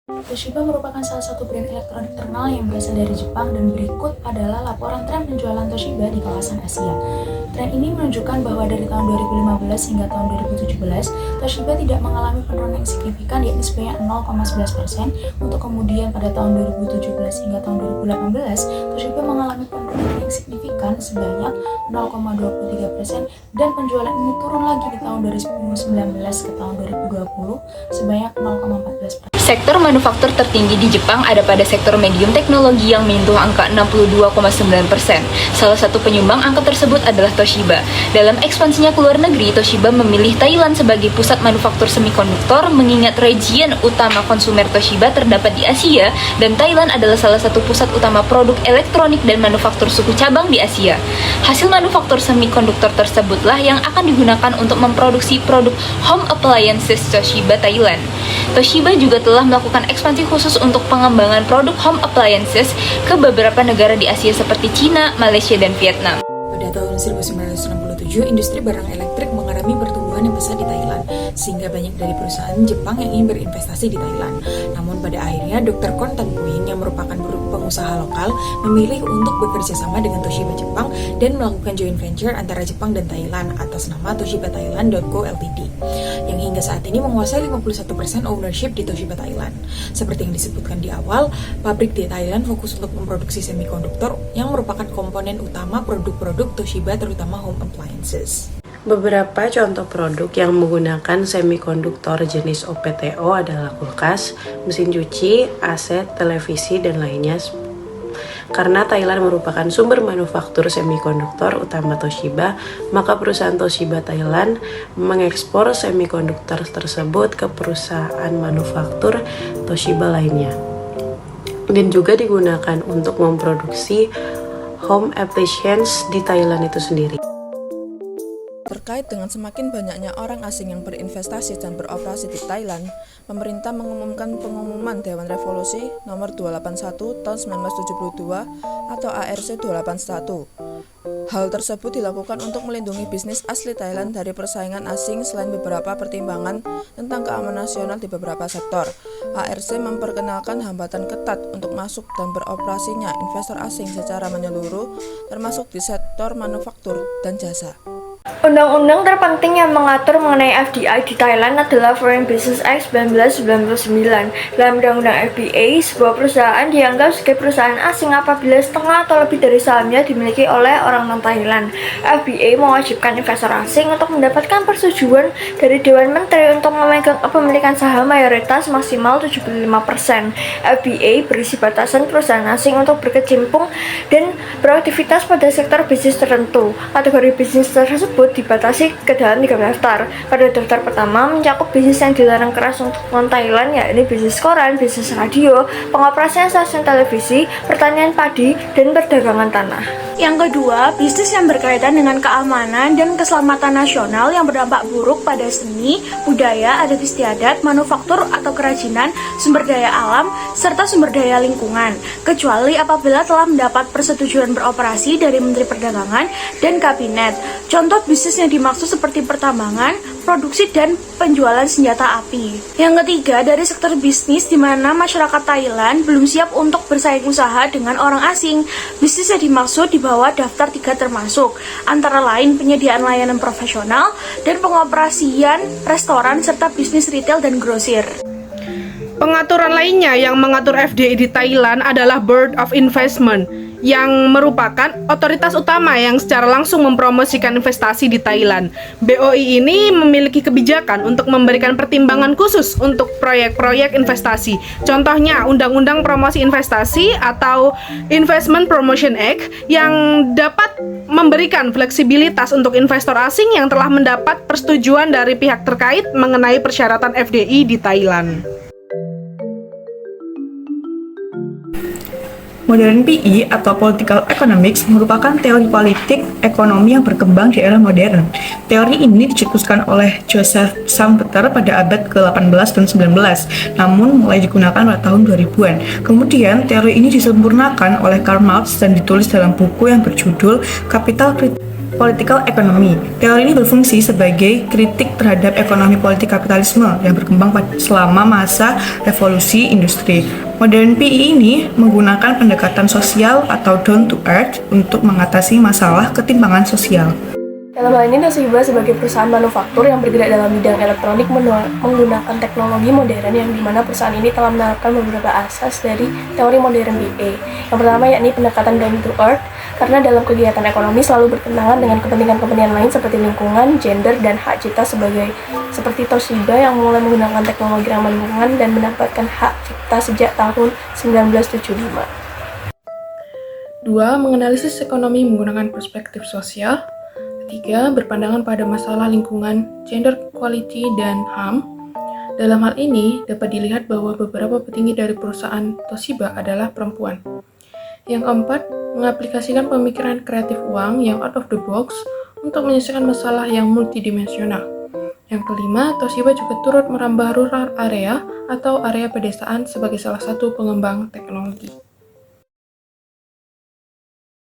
Toshiba merupakan salah satu brand elektronik terkenal yang berasal dari Jepang dan berikut adalah laporan tren penjualan Toshiba di kawasan Asia. Tren ini menunjukkan bahwa dari tahun 2015 hingga tahun 2017, Toshiba tidak mengalami penurunan yang signifikan yakni sebanyak 0,11%. Untuk kemudian pada tahun 2017 hingga tahun 2018, Toshiba mengalami penurunan yang signifikan sebanyak 0,23% dan penjualan ini turun lagi di tahun 2019 ke tahun 2020 sebanyak 0,14%. Sektor manufaktur tertinggi di Jepang ada pada sektor medium teknologi yang menyentuh angka 62,9%. Salah satu penyumbang angka tersebut adalah Toshiba. Dalam ekspansinya ke luar negeri, Toshiba memilih Thailand sebagai pusat manufaktur semikonduktor mengingat region utama konsumer Toshiba terdapat di Asia dan Thailand adalah salah satu pusat utama produk elektronik dan manufaktur suku cabang di Asia. Hasil manufaktur semikonduktor tersebutlah yang akan digunakan untuk memproduksi produk home appliances Toshiba Thailand. Toshiba juga telah melakukan ekspansi khusus untuk pengembangan produk home appliances ke beberapa negara di Asia seperti Cina, Malaysia, dan Vietnam. Pada tahun 1967, industri barang elektrik mengalami pertumbuhan yang besar di Thailand, sehingga banyak dari perusahaan Jepang yang ingin berinvestasi di Thailand. Namun pada akhirnya, Dr. Kon Tan Puing yang merupakan pengusaha lokal memilih untuk bekerja sama dengan Toshiba Jepang dan melakukan joint venture antara Jepang dan Thailand atas nama Toshiba Thailand Co. Ltd. yang hingga saat ini menguasai 51% ownership di Toshiba Thailand. Seperti yang disebutkan di awal, pabrik di Thailand fokus untuk memproduksi semikonduktor yang merupakan komponen utama produk-produk Toshiba terutama home appliances. Beberapa contoh produk yang menggunakan semikonduktor jenis OPTO adalah kulkas, mesin cuci, AC, televisi, dan lainnya. Karena Thailand merupakan sumber manufaktur semikonduktor utama Toshiba, maka perusahaan Toshiba Thailand mengekspor semikonduktor tersebut ke perusahaan manufaktur Toshiba lainnya. Dan juga digunakan untuk memproduksi home appliances di Thailand itu sendiri. Terkait dengan semakin banyaknya orang asing yang berinvestasi dan beroperasi di Thailand, pemerintah mengumumkan pengumuman Dewan Revolusi nomor 281 tahun 1972 atau ARC 281. Hal tersebut dilakukan untuk melindungi bisnis asli Thailand dari persaingan asing selain beberapa pertimbangan tentang keamanan nasional di beberapa sektor. ARC memperkenalkan hambatan ketat untuk masuk dan beroperasinya investor asing secara menyeluruh, termasuk di sektor manufaktur dan jasa. Undang-undang terpenting yang mengatur mengenai FDI di Thailand adalah Foreign Business Act 1999. Dalam Undang-Undang FBA, sebuah perusahaan dianggap sebagai perusahaan asing apabila setengah atau lebih dari sahamnya dimiliki oleh orang non-Thailand. FBA mewajibkan investor asing untuk mendapatkan persetujuan dari Dewan Menteri untuk memegang kepemilikan saham mayoritas maksimal 75%. FBA berisi batasan perusahaan asing untuk berkecimpung dan beraktivitas pada sektor bisnis tertentu. Kategori bisnis tersebut dibatasi ke dalam 3 daftar. Pada daftar pertama mencakup bisnis yang dilarang keras untuk non-Thailand, yakni bisnis koran, bisnis radio, pengoperasian stasiun televisi, pertanian padi, dan perdagangan tanah. Yang kedua, bisnis yang berkaitan dengan keamanan dan keselamatan nasional yang berdampak buruk pada seni, budaya, adat istiadat, manufaktur atau kerajinan, sumber daya alam, serta sumber daya lingkungan, kecuali apabila telah mendapat persetujuan beroperasi dari Menteri Perdagangan dan Kabinet. Contoh bisnis yang dimaksud seperti pertambangan, produksi, dan penjualan senjata api. Yang ketiga, dari sektor bisnis di mana masyarakat Thailand belum siap untuk bersaing usaha dengan orang asing. Bisnis yang dimaksud di bawah daftar 3 termasuk, antara lain penyediaan layanan profesional dan pengoperasian restoran serta bisnis retail dan grosir. Pengaturan lainnya yang mengatur FDI di Thailand adalah Board of Investment, yang merupakan otoritas utama yang secara langsung mempromosikan investasi di Thailand. BOI ini memiliki kebijakan untuk memberikan pertimbangan khusus untuk proyek-proyek investasi. Contohnya, Undang-Undang Promosi Investasi atau Investment Promotion Act yang dapat memberikan fleksibilitas untuk investor asing yang telah mendapat persetujuan dari pihak terkait mengenai persyaratan FDI di Thailand. Modern PE atau Political Economics merupakan teori politik ekonomi yang berkembang di era modern. Teori ini dicetuskan oleh Joseph Schumpeter pada abad ke-18 dan 19, namun mulai digunakan pada tahun 2000-an. Kemudian, teori ini disempurnakan oleh Karl Marx dan ditulis dalam buku yang berjudul Capital Critique. Political Economy. Teori ini berfungsi sebagai kritik terhadap ekonomi politik kapitalisme yang berkembang selama masa revolusi industri. Modern PI ini menggunakan pendekatan sosial atau down to earth untuk mengatasi masalah ketimpangan sosial. Dalam hal ini, Toshiba sebagai perusahaan manufaktur yang bergerak dalam bidang elektronik menggunakan teknologi modern yang dimana perusahaan ini telah menerapkan beberapa asas dari teori modern BA. Yang pertama yakni pendekatan down to earth, karena dalam kegiatan ekonomi selalu bertentangan dengan kepentingan-kepentingan lain seperti lingkungan, gender, dan hak cipta seperti Toshiba yang mulai menggunakan teknologi ramah lingkungan dan mendapatkan hak cipta sejak tahun 1975. 2. Menganalisis ekonomi menggunakan perspektif sosial. 3. Berpandangan pada masalah lingkungan, gender equality, dan HAM. Dalam hal ini, dapat dilihat bahwa beberapa petinggi dari perusahaan Toshiba adalah perempuan. Yang keempat, mengaplikasikan pemikiran kreatif uang yang out of the box untuk menyelesaikan masalah yang multidimensional. Yang kelima, Toshiba juga turut merambah rural area atau area pedesaan sebagai salah satu pengembang teknologi.